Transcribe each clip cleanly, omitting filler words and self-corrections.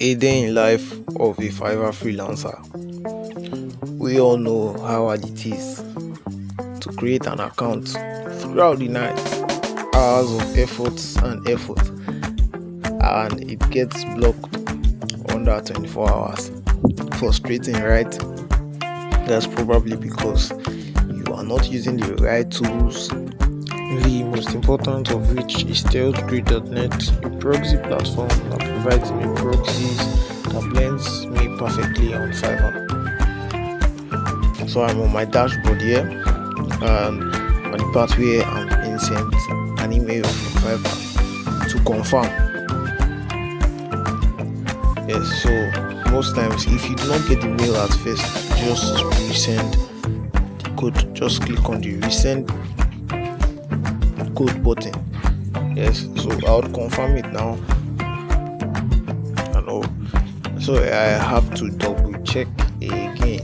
A day in life of a Fiverr freelancer. We all know how hard it is to create an account throughout the night, hours of effort, and it gets blocked under 24 hours. Frustrating, right? That's probably because you are not using the right tools. The most important of which is StealthGrid.net, a proxy platform that provides me proxies that blends me perfectly on Fiverr. So I'm on my dashboard here, and on the part where I'm being sent an email from Fiverr to confirm. Yes, so most times if you do not get the mail at first, just resend the code. Just click on the resend code button. Yes, so I would confirm it now and all. So I have to double check again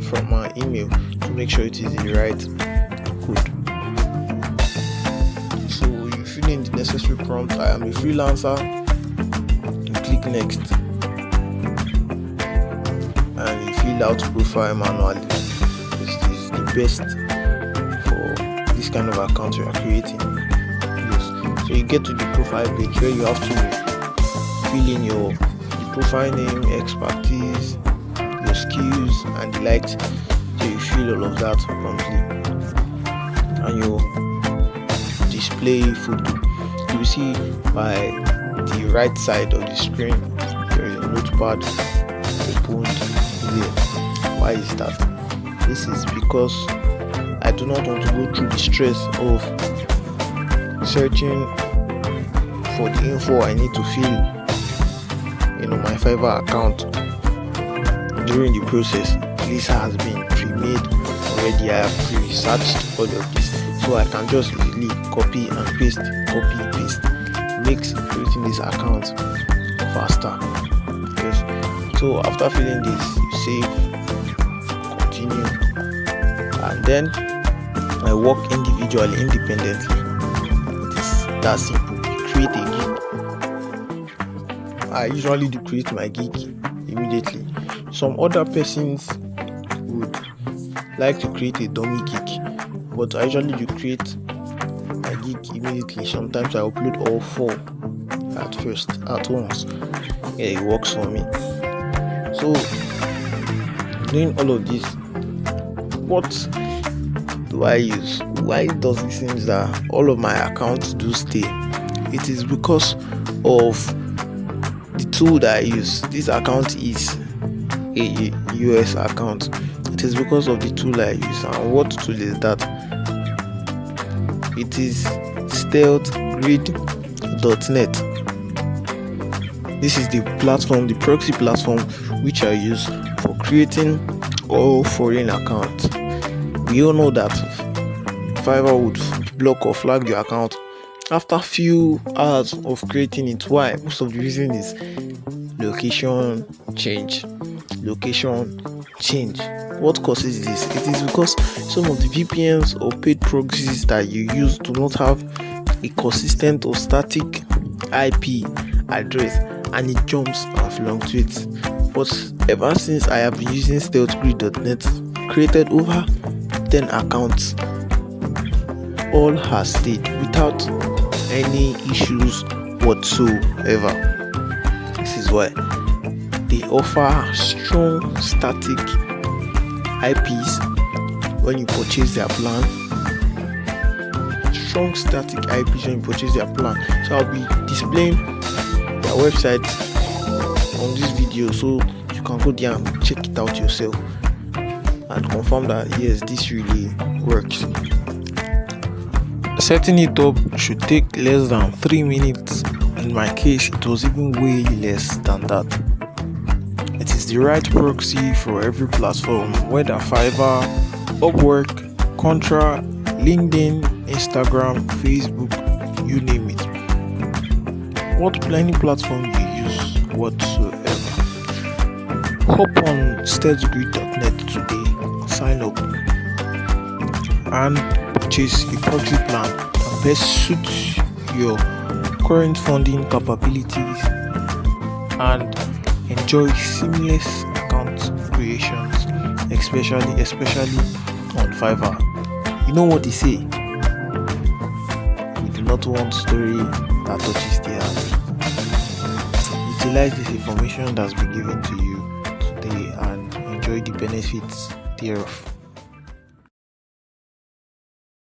from my email to make sure it is the right code. So you fill in the necessary prompt. I am a freelancer. You click next and you fill out profile manually. This is the best for this kind of account you are creating. Yes. So you get to the profile page where you have to fill in your profile name, expertise, your skills and the likes. So you fill all of that promptly and you display photo. You see by the right side of the screen there is a notepad opened there. Why is that? This is because I do not want to go through the stress of searching for the info I need to fill in my Fiverr account. During the process, this has been pre-made already. I have pre-researched all of this, so I can just easily copy and paste. Makes creating this account faster. Yes. So after filling this, you save, continue, and then I work individually, independently. It is that simple. You create a gig. I usually do create my gig immediately. Some other persons would like to create a dummy gig, but I usually do create my gig immediately. Sometimes I upload all 4 at once. Yeah, it works for me. So doing all of this, what do I use? Why does it seem that all of my accounts do stay? It is because of the tool that I use. This account is a US account. It is because of the tool I use. And what tool is that? It is StealthGrid.net. This is the platform, the proxy platform which I use for creating all foreign accounts. We all know that Fiverr would block or flag your account after few hours of creating it. Why? Most of the reason is location change. What causes this? It is because some of the VPNs or paid proxies that you use do not have a consistent or static IP address, and it jumps and fluctuates. But ever since I have been using StealthGrid.net, created over 10 accounts, all has stayed without any issues whatsoever. This is why they offer strong static IPs when you purchase their plan. So I'll be displaying their website on this video, so you can go there and check it out yourself and confirm that yes, this really works. Setting it up should take less than 3 minutes. In my case, it was even way less than that. It is the right proxy for every platform, whether Fiverr, Upwork, Contra, LinkedIn, Instagram, Facebook, you name it. What planning platform you use whatsoever. Hop on StealthGrid.net today, sign up, and purchase a proxy plan that best suits your current funding capabilities and enjoy seamless account creations, especially on Fiverr. You know what they say? You do not want story that touches the heart. Utilize this information that's been given to you today and enjoy the benefits thereof.